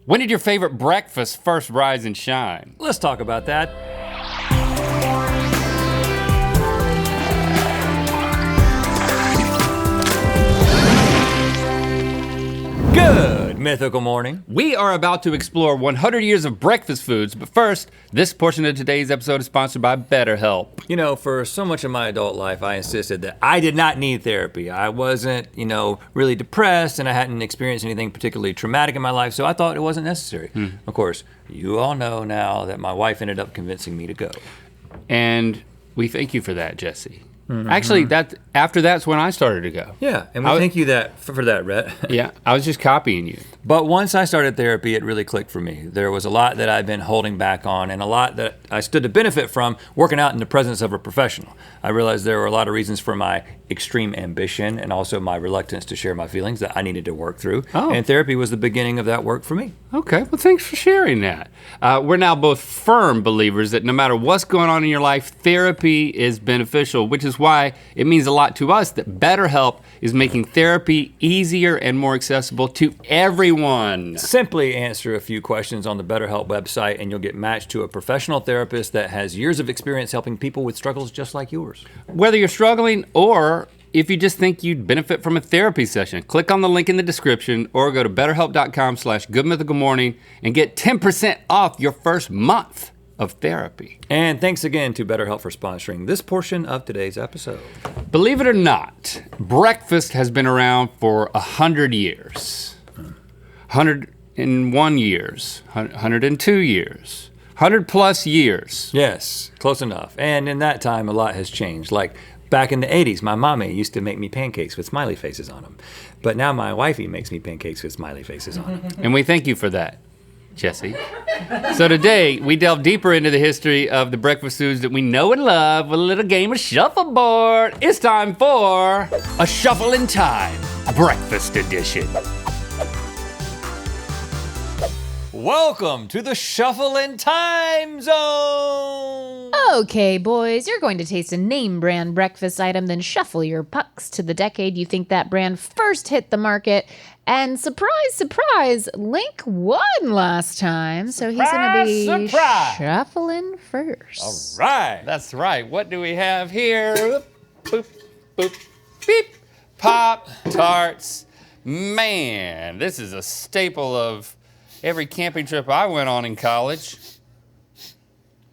When did your favorite breakfast first rise and shine? Let's talk about that. Good mythical morning. We are about to explore 100 years of breakfast foods, but first, this portion of today's episode is sponsored by BetterHelp. You know, for so much of my adult life, I insisted that I did not need therapy. I wasn't, really depressed, and I hadn't experienced anything particularly traumatic in my life, so I thought it wasn't necessary. Of course, you all know now that my wife ended up convincing me to go. And we thank you for that, Jesse. Actually, that's when I started to go. Yeah, and we thank you for that, Rhett. Yeah, I was just copying you. But once I started therapy, it really clicked for me. There was a lot that I've been holding back on and a lot that I stood to benefit from working out in the presence of a professional. I realized there were a lot of reasons for my extreme ambition and also my reluctance to share my feelings that I needed to work through. Oh. And therapy was the beginning of that work for me. Okay, well, thanks for sharing that. We're now both firm believers that no matter what's going on in your life, therapy is beneficial, which is why it means a lot to us that BetterHelp is making therapy easier and more accessible to everyone. Simply answer a few questions on the BetterHelp website and you'll get matched to a professional therapist that has years of experience helping people with struggles just like yours. Whether you're struggling or if you just think you'd benefit from a therapy session, click on the link in the description or go to betterhelp.com/goodmythicalmorning and get 10% off your first month of therapy. And thanks again to BetterHelp for sponsoring this portion of today's episode. Believe it or not, breakfast has been around for 100 years. 101 years, 102 years, 100 plus years. Yes, close enough. And in that time, a lot has changed. Like back in the 80s, my mommy used to make me pancakes with smiley faces on them. But now my wifey makes me pancakes with smiley faces on them. And we thank you for that, Jesse. So today, we delve deeper into the history of the breakfast foods that we know and love with a little game of shuffleboard. It's time for a Shuffle in Time, breakfast edition. Welcome to the Shuffle in Time Zone! Okay, boys, you're going to taste a name brand breakfast item, then shuffle your pucks to the decade you think that brand first hit the market. And surprise, surprise, Link won last time, so he's going to be shuffling first. All right. That's right. What do we have here? Boop, boop, boop, beep. Pop-Tarts. Man, this is a staple of every camping trip I went on in college.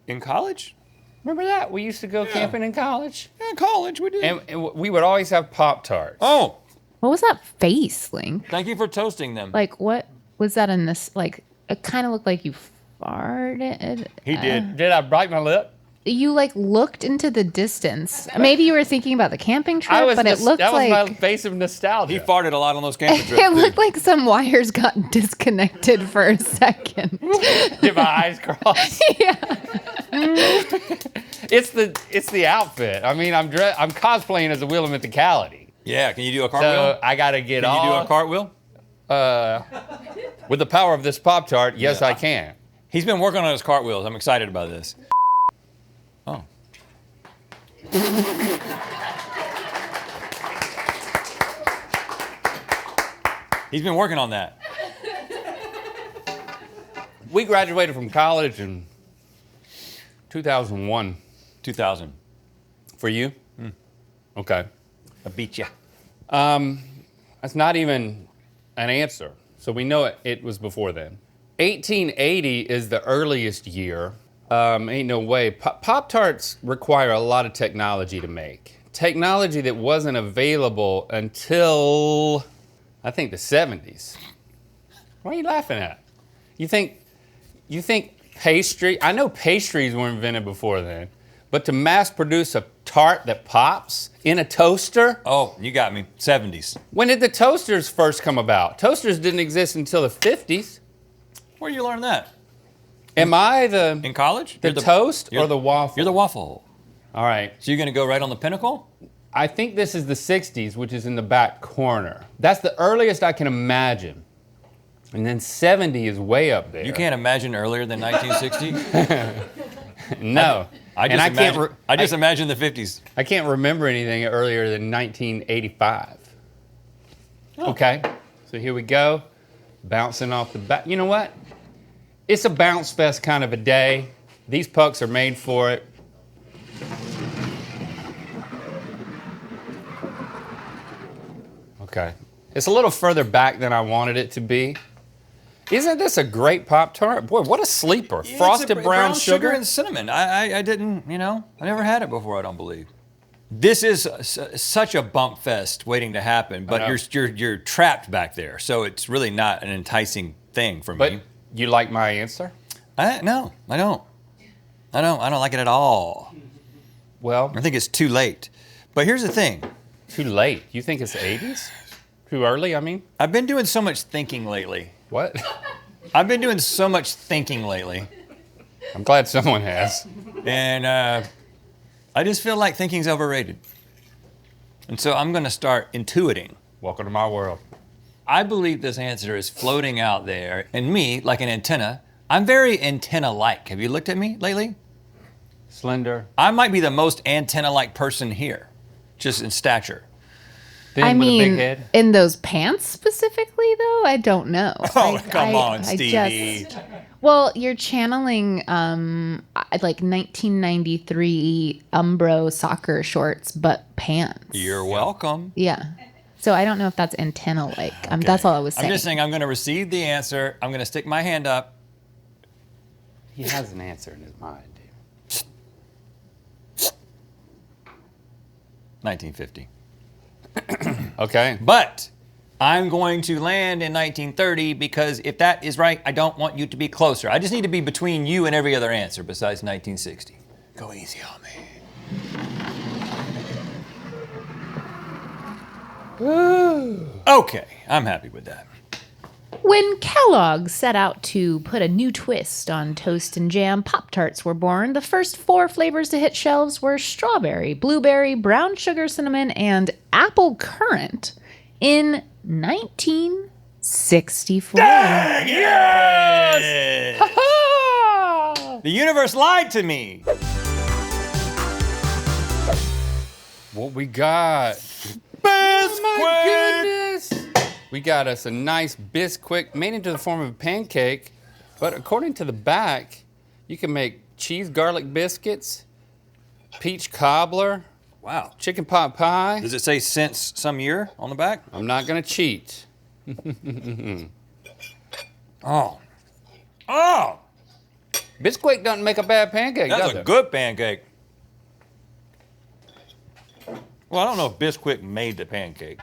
In college? Remember that? We used to go camping in college. Yeah, in college we did. And we would always have Pop-Tarts. Oh, What was that face, Link? thank you for toasting them. Like, what was that in this? Like, it kind of looked like you farted. He did. Did I bite my lip? You, looked into the distance. Maybe you were thinking about the camping trip, but it looked that was like... my face of nostalgia. He farted a lot on those camping trips. It looked like some wires got disconnected for a second. Did my eyes cross? Yeah. It's the outfit. I mean, I'm cosplaying as a Wheel of Mythicality. Yeah, can you do a cartwheel? So I gotta get Can all. you do a cartwheel? With the power of this Pop-Tart, yes, I can. He's been working on his cartwheels. I'm excited about this. Oh. He's been working on that. We graduated from college in 2001. 2000. For you? Okay. I beat ya. That's not even an answer. So we know it was before then. 1880 is the earliest year. Ain't no way. Pop-Tarts require a lot of technology to make. Technology that wasn't available until, I think, the 70s. What are you laughing at? You think pastry, I know pastries were invented before then, but to mass produce a tart that pops in a toaster? Oh, you got me. 70s. When did the toasters first come about? Toasters didn't exist until the 50s. Where did you learn that? Am I In college? the toast or the waffle? You're the waffle. All right. So you're going to go right on the pinnacle? I think this is the 60s, which is in the back corner. That's the earliest I can imagine. And then 70 is way up there. You can't imagine earlier than 1960? No. I just imagine the 50s. I can't remember anything earlier than 1985. Oh. Okay, so here we go. bouncing off the back. You know what? It's a bounce fest kind of a day. These pucks are made for it. Okay. It's a little further back than I wanted it to be. Isn't this a great Pop-Tart? Boy, what a sleeper. Frosted brown sugar and cinnamon. I didn't, I never had it before, I don't believe. This is such a bump fest waiting to happen, but you're trapped back there, so it's really not an enticing thing for me. But you like my answer? No, I don't. I don't like it at all. Well, I think it's too late. But here's the thing. Too late? You think it's 80s? Too early, I mean? I've been doing so much thinking lately. What? I've been doing so much thinking lately. I'm glad someone has. And I just feel like thinking's overrated. And so I'm going to start intuiting. Welcome to my world. I believe this answer is floating out there. And me, like an antenna, I'm very antenna-like. Have you looked at me lately? Slender. I might be the most antenna-like person here, just in stature. Thin with a big head. in those pants specifically, though, I don't know. Oh, come on, Stevie. Well, you're channeling like 1993 Umbro soccer shorts, but pants. You're welcome. Yeah. So I don't know if that's antenna-like. That's all I was saying. I'm just saying I'm going to receive the answer. I'm going to stick my hand up. He has an answer in his mind, dude. 1950. Okay. But I'm going to land in 1930 because if that is right, I don't want you to be closer. I just need to be between you and every other answer besides 1960. Go easy on me. Okay, I'm happy with that. When Kellogg set out to put a new twist on toast and jam, Pop-Tarts were born. The first 4 flavors to hit shelves were strawberry, blueberry, brown sugar cinnamon, and apple currant in 1964. Dang, yes! The universe lied to me. What we got? Biscuit! Oh my goodness! We got us a nice Bisquick made into the form of a pancake, but according to the back, you can make cheese garlic biscuits, peach cobbler, Wow. chicken pot pie. Does it say since some year on the back? I'm not gonna cheat. Oh. Oh! Bisquick doesn't make a bad pancake, That's does a it? good pancake. Well, I don't know if Bisquick made the pancake,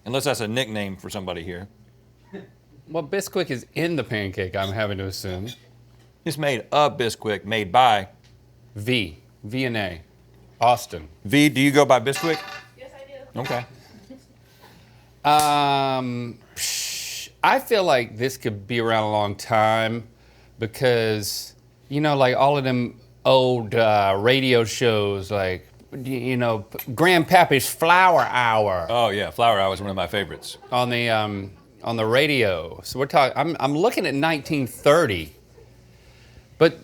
unless that's a nickname for somebody here. Well, Bisquick is in the pancake, I'm having to assume. It's made a Bisquick, made by V and A, Austin. V. Do you go by Bisquick? Yes, I do. Okay. I feel like this could be around a long time because, like all of them old radio shows, like, Grandpappy's Flower Hour Oh yeah, Flower Hour is one of my favorites. on the radio. So we're talking. I'm looking at 1930, but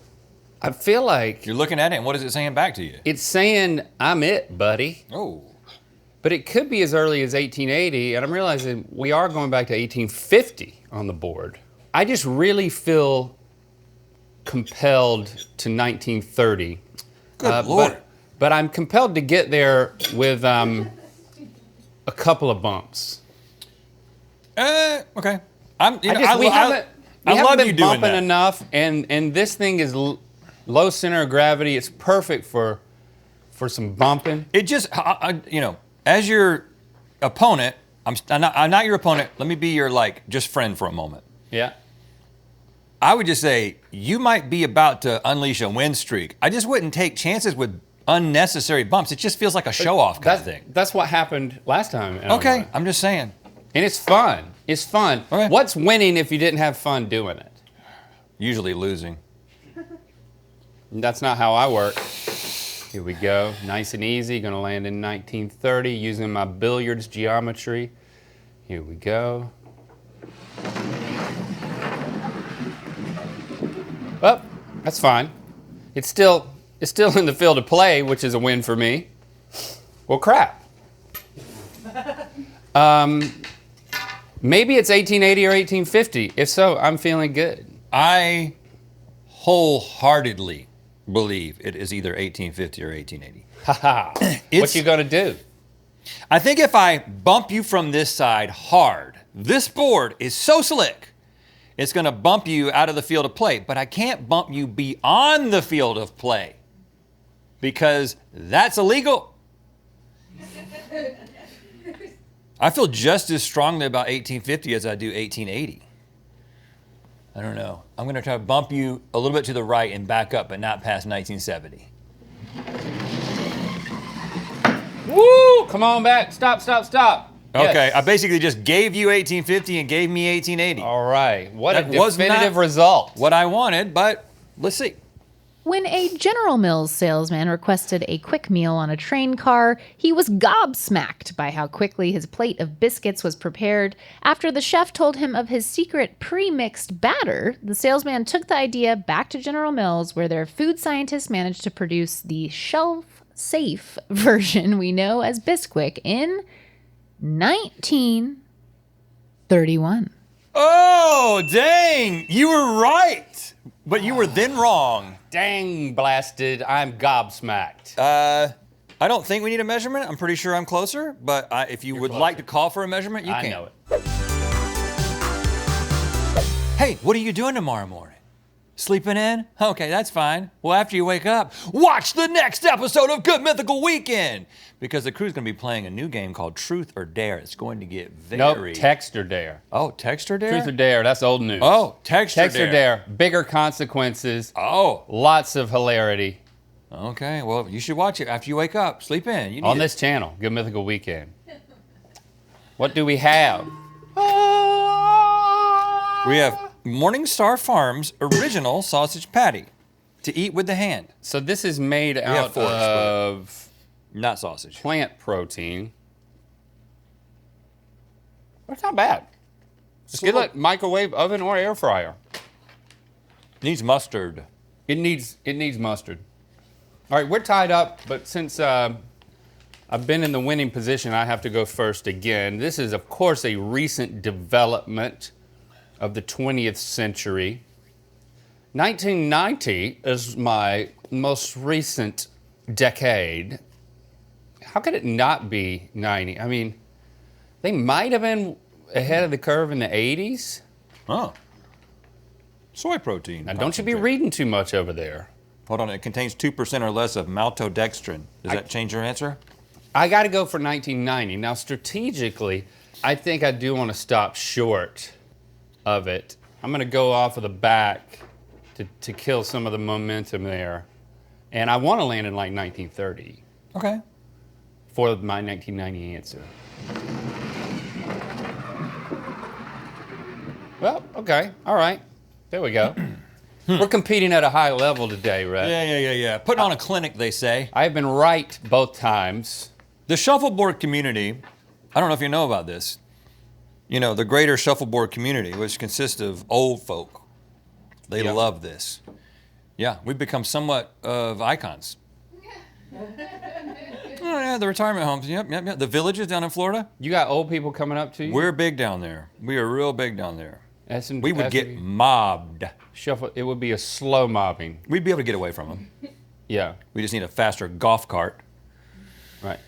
I feel like You're looking at it, and what is it saying back to you? it's saying I'm it, buddy. Oh. But it could be as early as 1880, and I'm realizing we are going back to 1850 on the board. I just really feel compelled to 1930. Good Lord. But I'm compelled to get there with a couple of bumps. Okay. I We haven't love been you doing bumping that. enough, and this thing is low center of gravity. It's perfect for some bumping. It just, as your opponent, I'm not your opponent. Let me be your just friend for a moment. Yeah. I would just say you might be about to unleash a win streak. I just wouldn't take chances with unnecessary bumps. It just feels like a show-off kind of thing. That's what happened last time. Okay, I'm just saying. And it's fun. It's fun. Okay. What's winning if you didn't have fun doing it? Usually losing. That's not how I work. Here we go. Nice and easy. Gonna land in 1930 using my billiards geometry. Here we go. Oh, that's fine. It's still in the field of play, which is a win for me. Maybe it's 1880 or 1850. If so, I'm feeling good. I wholeheartedly believe it is either 1850 or 1880. Haha. What you gonna do? I think if I bump you from this side hard, this board is so slick, it's gonna bump you out of the field of play, but I can't bump you beyond the field of play because that's illegal. I feel just as strongly about 1850 as I do 1880. I don't know. I'm gonna try to bump you a little bit to the right and back up, but not past 1970. Woo! Come on back. Stop. Okay, Yes. I basically just gave you 1850 and gave me 1880. All right. What That a was definitive not result. What I wanted, but let's see. When a General Mills salesman requested a quick meal on a train car, he was gobsmacked by how quickly his plate of biscuits was prepared. After the chef told him of his secret pre-mixed batter, the salesman took the idea back to General Mills, where their food scientists managed to produce the shelf-safe version we know as Bisquick in 1931. Oh, dang! You were right, but you were then wrong. Dang blasted. I'm gobsmacked. I don't think we need a measurement. I'm pretty sure I'm closer, but if you would like to call for a measurement, you I can. know it. Hey, what are you doing tomorrow morning? Sleeping in? Okay, that's fine. Well, after you wake up, watch the next episode of Good Mythical Weekend, because the crew's gonna be playing a new game called Truth or Dare. It's going to get very... Nope. Text or dare. Oh, text or dare? Truth or dare. That's old news. Oh, text Text or or dare. dare. Bigger consequences. Oh, Lots of hilarity okay. Well, you should watch it after you wake up. Sleep in. You need on it. this channel. Good Mythical Weekend. What do we have? We have Morningstar Farms original sausage patty to eat with the hand, So this is made have out forks, but- of not sausage. plant protein. That's not bad. Skillet, microwave, oven, or air fryer. Needs mustard. It needs mustard. All right, we're tied up, but since I've been in the winning position, I have to go first again. This is, of course, a recent development of the 20th century. 1990 is my most recent decade. How could it not be 90? I mean, they might have been ahead of the curve in the 80s. Oh. Soy protein. Now, don't you be reading too much over there. Hold on, it contains 2% or less of maltodextrin. Does that change your answer? I got to go for 1990. Now, strategically, I think I do want to stop short of it. I'm going to go off of the back to kill some of the momentum there. And I want to land in like 1930 Okay. for my 1990 answer. Well, okay. All right. There we go. We're competing at a high level today, Rhett. Yeah. Putting on a clinic, they say. I have been right both times. The shuffleboard community, I don't know if you know about this, you know, the greater shuffleboard community, which consists of old folk, they Yeah. love this. Yeah, we've become somewhat of icons. Oh, yeah, the retirement homes. Yep. The villages down in Florida, You got old people coming up to you? we're big down there. We are real big down there. S&P We would get mobbed. shuffle. It would be a slow mobbing. We'd be able to get away from them. Yeah. We just need a faster golf cart. Right.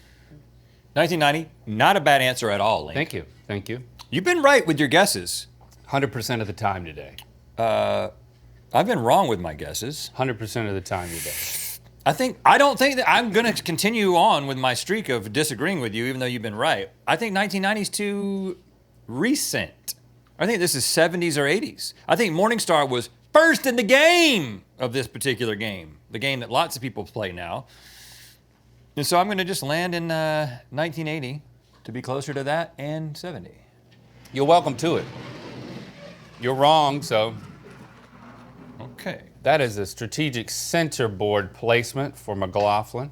1990, not a bad answer at all, Link. Thank you. Thank you. You've been right with your guesses. 100% of the time today. I've been wrong with my guesses. 100% of the time today. I don't think that I'm going to continue on with my streak of disagreeing with you, even though you've been right. I think 1990 is too recent. I think this is 70s or 80s. I think Morningstar was first in the game of this particular game, the game that lots of people play now. And so I'm going to just land in 1980 to be closer to that and 70. You're welcome to it. You're wrong, so Okay. that is a strategic center board placement for McLaughlin.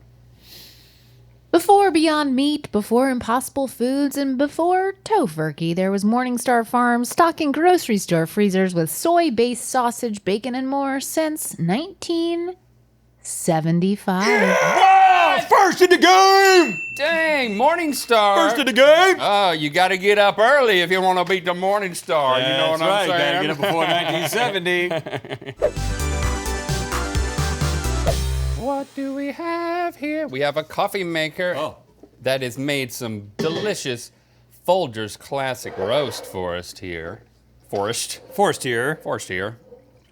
Before Beyond Meat, before Impossible Foods, and before Tofurkey, there was Morningstar Farms stocking grocery store freezers with soy-based sausage, bacon, and more since 1975. Whoa! First in the game! Dang, Morningstar. First in the game! Oh, you got to get up early if you want to beat the Morningstar. You know what I'm saying? Gotta get up before 1970. What do we have here? We have a coffee maker that has made some delicious Folgers Classic Roast for us here. Forrest here.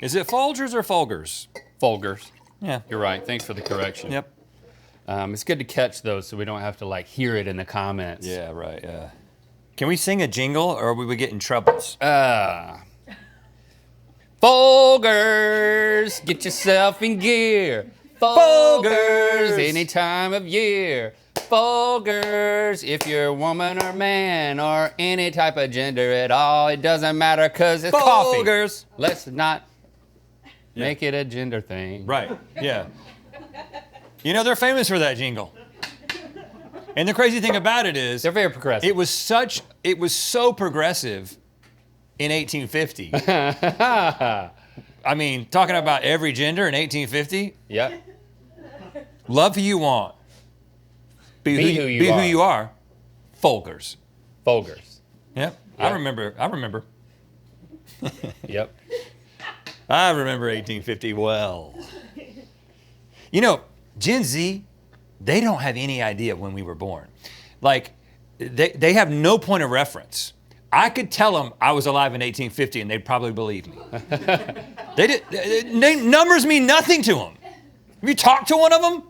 Is it Folgers or Folgers? Folgers. Yeah. You're right. Thanks for the correction. Yep. It's good to catch those so we don't have to like hear it in the comments. Yeah, right, yeah. Can we sing a jingle or will we get in troubles? Folgers, get yourself in gear. Folgers, any time of year. Folgers, if you're a woman or man or any type of gender at all, it doesn't matter because it's Folgers. coffee. Let's not make it a gender thing. Right, yeah. You know, they're famous for that jingle. And the crazy thing about it is, They're very progressive. it was so progressive in 1850. I mean, talking about every gender in 1850, Yep. love who you want. Be who you are. Folgers. Folgers. Yep. Yeah. I remember. Yep. I remember 1850 well. You know, Gen Z, they don't have any idea when we were born. Like, they have no point of reference. I could tell them I was alive in 1850 and they'd probably believe me. Numbers mean nothing to them. Have you talked to one of them?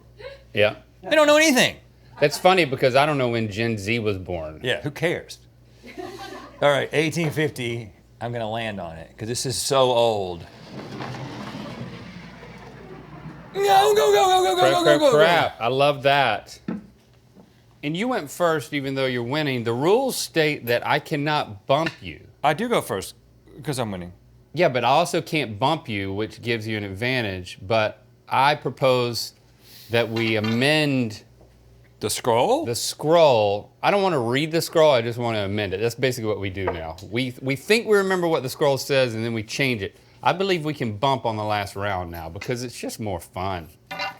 Yeah. They don't know anything. That's funny because I don't know when Gen Z was born. Yeah, who cares? All right, 1850, I'm going to land on it because this is so old. Go. Crap. I love that. And you went first even though you're winning. The rules state that I cannot bump you. I do go first because I'm winning. Yeah, but I also can't bump you, which gives you an advantage. But I propose that we amend The scroll? the scroll. I don't want to read the scroll, I just want to amend it. That's basically what we do now. We think we remember what the scroll says and then we change it. I believe we can bump on the last round now because it's just more fun.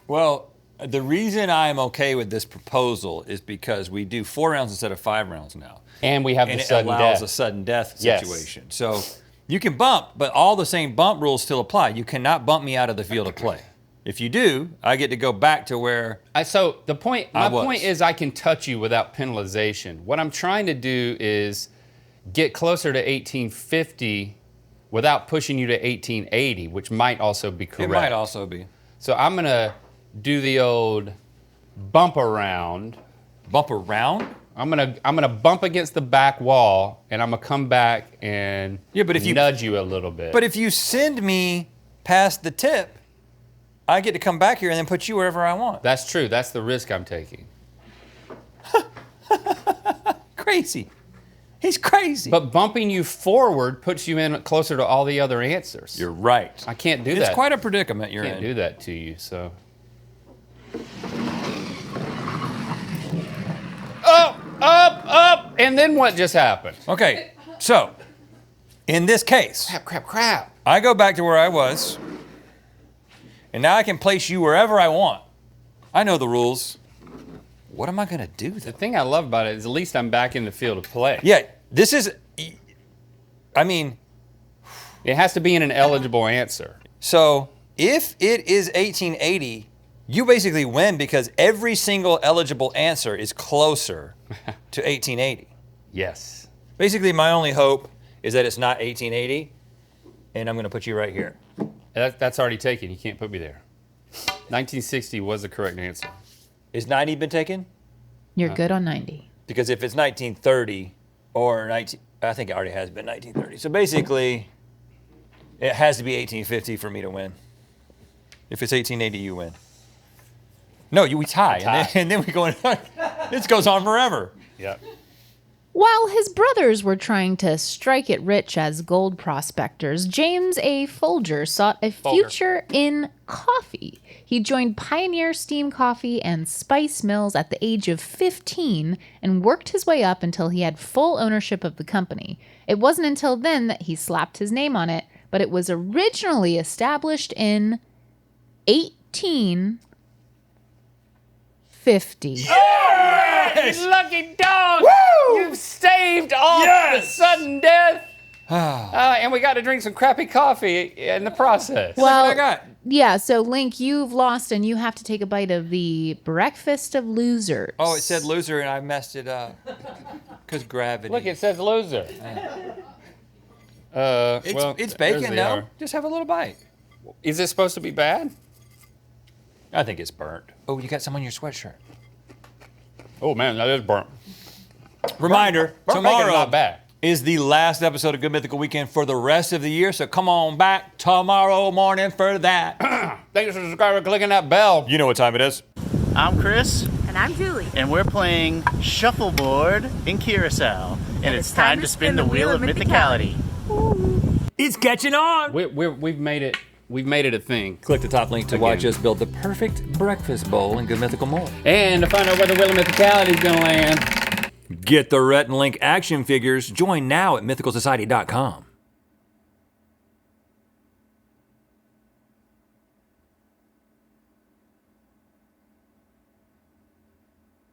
Well, the reason I'm okay with this proposal is because we do 4 rounds instead of 5 rounds now. And we have And the it sudden allows death. a sudden death Yes. situation. So you can bump, but all the same bump rules still apply. You cannot bump me out of the field of play. If you do, I get to go back to where So the point, my was. point is I can touch you without penalization. What I'm trying to do is get closer to 1850 without pushing you to 1880, which might also be correct. it might also be. So I'm gonna do the old bump around. Bump around? I'm gonna bump against the back wall, and I'm gonna come back and but if you nudge you a little bit. But if you send me past the tip, I get to come back here and then put you wherever I want. That's true. That's the risk I'm taking. Crazy. He's crazy. But bumping you forward puts you in closer to all the other answers. You're right. I can't do It's that. quite a predicament you're Can't in. do that to you. So. Up, and then what just happened? Okay, so in this case, Crap. I go back to where I was, and now I can place you wherever I want. I know the rules. What am I gonna do The then? thing I love about it is at least I'm back in the field of play. Yeah, this is, I mean, It has to be in an eligible answer. so if it is 1880, you basically win because every single eligible answer is closer to 1880. Yes. Basically, my only hope is that it's not 1880, and I'm gonna put you right here. That's already taken. You can't put me there. 1960 was the correct answer. Is 90 been taken? You're good on 90. Because if it's 1930 or 19, I think it already has been 1930. So basically, it has to be 1850 for me to win. If it's 1880, you win. No, we tie, and then we go in. This goes on forever. Yep. While his brothers were trying to strike it rich as gold prospectors, James A. Folger sought a future in coffee. He joined Pioneer Steam Coffee and Spice Mills at the age of 15 and worked his way up until he had full ownership of the company. It wasn't until then that he slapped his name on it, but it was originally established in 1850. 50. You lucky dog! You've staved off the sudden death. And we got to drink some crappy coffee in the process. Well, I got. yeah, so Link, you've lost and you have to take a bite of the breakfast of losers. Oh, it said loser and I messed it up. Because gravity. Look, it says loser. It's bacon, though. Just have a little bite. Is it supposed to be bad? I think it's burnt. Oh, you got some on your sweatshirt. Oh man, that is burnt. Reminder, Burnt bacon's tomorrow not bad. is the last episode of Good Mythical Weekend for the rest of the year, so come on back tomorrow morning for that. Thanks for subscribing, clicking that bell. You know what time it is. I'm Chris, And I'm Julie. and we're playing Shuffleboard in Curacao. And it's time to spin the wheel of mythicality. It's catching on. We've made it. We've made it a thing. Click the top link to watch Again. us build the perfect breakfast bowl in Good Mythical more. And to find out where the wheel of mythicality is going to land. Get the Rhett and Link action figures. Join now at mythicalsociety.com.